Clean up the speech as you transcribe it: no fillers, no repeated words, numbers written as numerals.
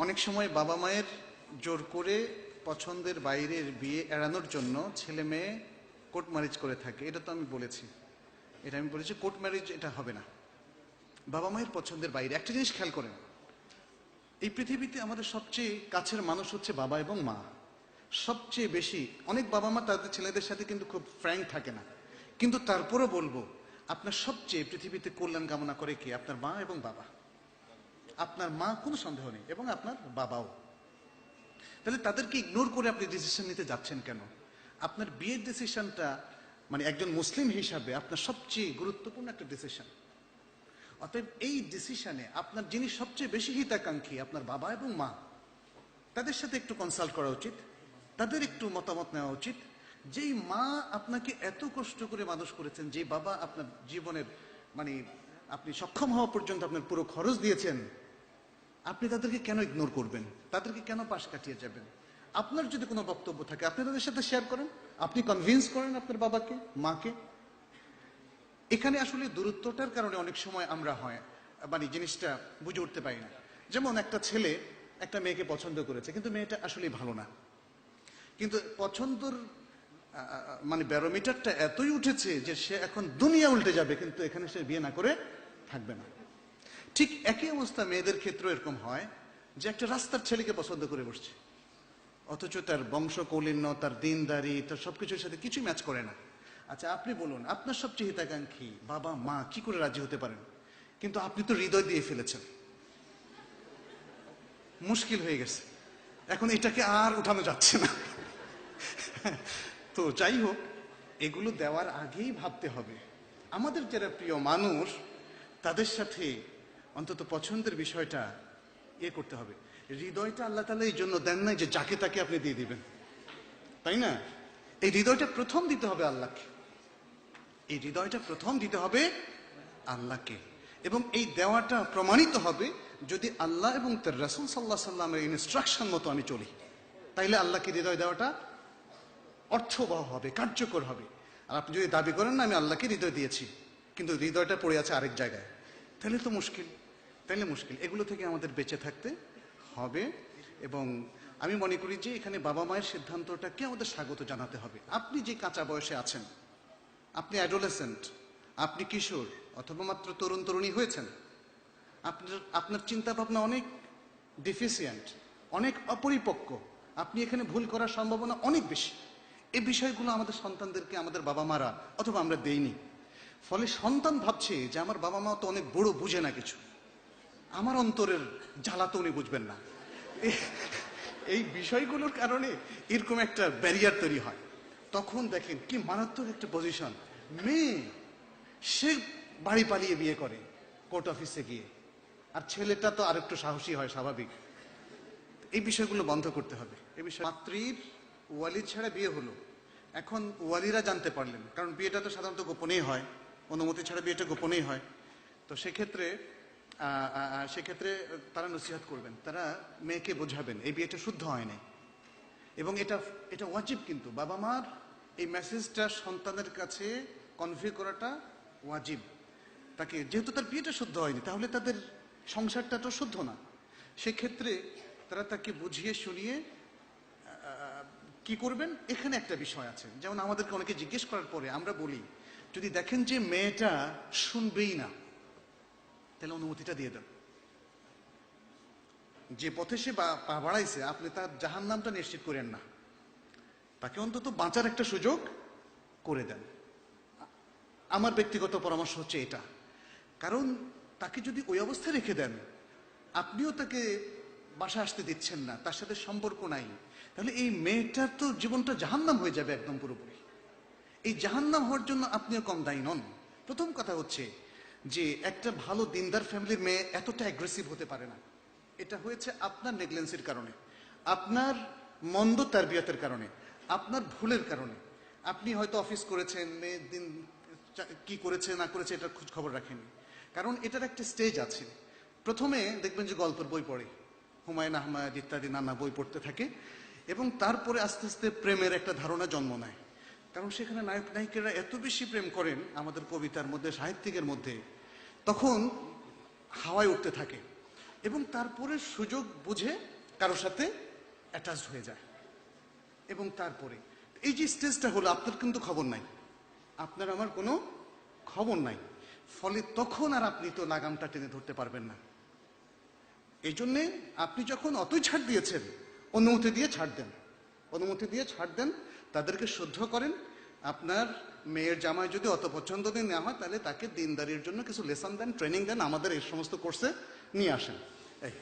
অনেক সময় বাবা মায়ের জোর করে পছন্দের বাইরের বিয়ে এড়ানোর জন্য ছেলে মেয়ে কোর্ট ম্যারেজ করে থাকে। এটা তো আমি বলেছি, কোর্ট ম্যারেজ এটা হবে না। বাবা মায়ের পছন্দের বাইরে একটা জিনিস খেয়াল করেন, এই পৃথিবীতে আমাদের সবচেয়ে কাছের মানুষ হচ্ছে বাবা এবং মা। সবচেয়ে বেশি অনেক বাবা মা তাদের ছেলেদের সাথে কিন্তু খুব ফ্র্যাঙ্ক থাকে না, কিন্তু তারপরও বলবো আপনার সবচেয়ে পৃথিবীতে কল্যাণ কামনা করে কে? আপনার মা এবং বাবা। আপনার মা কোনো সন্দেহ নেই, এবং আপনার বাবাও। তাহলে তাদেরকে ইগনোর করে আপনি ডিসিশন নিতে যাচ্ছেন কেন? আপনার বিয়ের ডিসিশনটা মানে একজন মুসলিম হিসাবে আপনার সবচেয়ে গুরুত্বপূর্ণ একটা ডিসিশন। অতএব এই ডিসিশনে আপনার যিনি সবচেয়ে বেশি হিতাকাঙ্ক্ষী আপনার বাবা এবং মা, তাদের সাথে একটু কনসাল্ট করা উচিত, তাদের একটু মতামত নেওয়া উচিত। যেই মা আপনাকে এত কষ্ট করে মানুষ করেছেন, যে বাবা আপনার জীবনের মানে আপনি সক্ষম হওয়া পর্যন্ত আপনার পুরো খরচ দিয়েছেন, আপনি তাদেরকে কেন ইগনোর করবেন? তাদেরকে কেন পাশ কাটিয়ে যাবেন? আপনার যদি কোনো বক্তব্য থাকে আপনি তাদের সাথে শেয়ার করেন, আপনি কনভিন্স করেন আপনার বাবাকে, মাকে। এখানে আসলে দূরত্বটার কারণে অনেক সময় আমরা মানে জিনিসটা বুঝে উঠতে পারি না। যেমন একটা ছেলে একটা মেয়েকে পছন্দ করেছে, কিন্তু মেয়েটা আসলে ভালো না, কিন্তু পছন্দর মানে ব্যারোমিটারটা এতই উঠেছে যে সে এখন দুনিয়া উল্টে যাবে, কিন্তু এখানে সে বিয়ে না করে থাকবে না। ঠিক একই অবস্থা মেয়েদের ক্ষেত্রে এরকম হয় যে একটা রাস্তার ছেলেকে পছন্দ করে বসছে, অথচ তার বংশ কৌলিন্য, তার দিনদারি, তার সবকিছুর সাথে কিছুই ম্যাচ করে না। আচ্ছা আপনি বলুন, আপনার সবচেয়ে হিতাকাঙ্ক্ষী বাবা মা কি করে রাজি হতে পারেন? কিন্তু আপনি তো হৃদয় দিয়ে ফেলেছেন, মুশকিল হয়ে গেছে, এখন এটাকে আর উঠানো যাচ্ছে না। তো যাই হোক, এগুলো দেওয়ার আগেই ভাবতে হবে আমাদের যারা প্রিয় মানুষ তাদের সাথে অন্তত পছন্দের বিষয়টা করতে হবে। হৃদয়টা আল্লাহ তাআলা এই জন্য দেন নাই যে যাকে তাকে আপনি দিয়ে দিবেন, তাই না? এই হৃদয়টা প্রথম দিতে হবে আল্লাহকে, এই হৃদয়টা প্রথম দিতে হবে আল্লাহকে। এবং এই দেওয়াটা প্রমাণিত হবে যদি আল্লাহ এবং তার রাসূল সাল্লাল্লাহু আলাইহি সাল্লামের ইনস্ট্রাকশন মতো আমি চলি, তাইলে আল্লাহকে হৃদয় দেওয়াটা অর্থবহ হবে, কার্যকর হবে। আর আপনি যদি দাবি করেন না আমি আল্লাহকে হৃদয় দিয়েছি, কিন্তু হৃদয়টা পড়ে আছে আরেক জায়গায়, তাহলে তো মুশকিল, এগুলো থেকে আমাদের বেঁচে থাকতে হবে। এবং আমি মনে করি যে এখানে বাবা মায়ের সিদ্ধান্তটাকে আমাদের স্বাগত জানাতে হবে। আপনি যে কাঁচা বয়সে আছেন, আপনি অ্যাডোলেসেন্ট, আপনি কিশোর অথবা মাত্র তরুণ তরুণী হয়েছেন, আপনার চিন্তা ভাবনা অনেক ডিফিসিয়েন্ট, অনেক অপরিপক্ক, আপনি এখানে ভুল করার সম্ভাবনা অনেক বেশি। এই বিষয়গুলো আমাদের সন্তানদেরকে আমাদের বাবা মারা অথবা আমরা দেইনি। ফলে সন্তান ভাবছে যে আমার বাবা মা তো অনেক বড়, বুঝে না কিছু, আমার অন্তরের জ্বালা তো উনি বুঝবেন না। এই বিষয়গুলোর কারণে এরকম একটা ব্যারিয়ার তৈরি হয়। তখন দেখেন কি মারাত্মক একটা পজিশন, মেয়ে সে বাড়ি পালিয়ে বিয়ে করে কোর্ট অফিসে গিয়ে, আর ছেলেটা তো আরেকটু সাহসী হয়, স্বাভাবিক। এই বিষয়গুলো বন্ধ করতে হবে। এই বিষয় মাতৃর ওয়ালি ছাড়া বিয়ে হলো, এখন ওয়ালিরা জানতে পারলেন, কারণ বিয়েটা তো সাধারণত গোপনেই হয়, অনুমতি ছাড়া বিয়েটা গোপনেই হয়। তো সেক্ষেত্রে তারা নসিহত করবেন, তারা মেয়েকে বোঝাবেন এই বিয়েটা শুদ্ধ হয় নাই, এবং এটা ওয়াজিব। কিন্তু বাবা মার এই মেসেজটা সন্তানের কাছে কনভে করাটা ওয়াজিব। তাকে, যেহেতু তার বিয়েটা শুদ্ধ হয়নি, তাহলে তাদের সংসারটা তো শুদ্ধ না। সেক্ষেত্রে তারা তাকে বুঝিয়ে শুনিয়ে কি করবেন, এখানে একটা বিষয় আছে। যেমন আমাদেরকে অনেকে জিজ্ঞেস করার পরে আমরা বলি, যদি দেখেন যে মেয়েটা শুনবেই না, তাহলে অনুমতিটা দিয়ে দেন। যে পথে সে পা বাড়াইছে আপনি তার জাহান্নামটা নিশ্চিত করেন না, তাকে অন্তত বাঁচার একটা সুযোগ করে দেন। আমার ব্যক্তিগত পরামর্শ হচ্ছে এটা। কারণ তাকে যদি ওই অবস্থায় রেখে দেন, আপনিও তাকে বাসা আসতে দিচ্ছেন না, তার সাথে সম্পর্ক নাই, তাহলে এই মেয়েটার তো জীবনটা জাহান্নাম হয়ে যাবে একদম পুরোপুরি। এই জাহান্নাম হওয়ার জন্য আপনিও কম দায়ী নন। প্রথম কথা হচ্ছে যে একটা ভালো দিনদার ফ্যামিলির মেয়ে এতটা অ্যাগ্রেসিভ হতে পারে না। এটা হয়েছে আপনার নেগলেন্সির কারণে, আপনার মন্দ তারবিয়তের কারণে, আপনার ভুলের কারণে। আপনি হয়তো অফিস করেছেন, মেয়ে দিন কি করেছে না করেছে এটার খোঁজ খবর রাখেননি। কারণ এটার একটা স্টেজ আছে। প্রথমে দেখবেন যে গল্পের বই পড়ে, হুমায়ুন আহমেদ ইত্যাদি নানা বই পড়তে থাকে, এবং তারপরে আস্তে আস্তে প্রেমের একটা ধারণা জন্ম নেয়। কারণ সেখানে নায়ক নায়িকারা এত বেশি প্রেম করেন আমাদের কবিতার মধ্যে, সাহিত্যিকের মধ্যে, তখন হাওয়ায় উঠতে থাকে। এবং তারপরে সুযোগ বুঝে কারোর সাথে অ্যাটাচড হয়ে যায়। এবং তারপরে এই যে স্টেজটা হলো, আপনার কিন্তু খবর নাই, আপনার আমার কোনো খবর নাই, ফলে তখন আর আপনি তো লাগামটা টেনে ধরতে পারবেন না। এই জন্যে আপনি যখন অতই ছাড় দিয়েছেন, অনুমতি দিয়ে ছাড় দেন, অনুমতি দিয়ে ছাড় দেন, তাদেরকে শুদ্ধ করেন। আপনার মেয়ের জামাই যদি অত পছন্দ দিয়ে নেওয়া হয়, তাহলে তাকে দিনদারির জন্য কিছু লেসন দেন, ট্রেনিং দেন, আমাদের এই সমস্ত কোর্সে নিয়ে আসেন। এই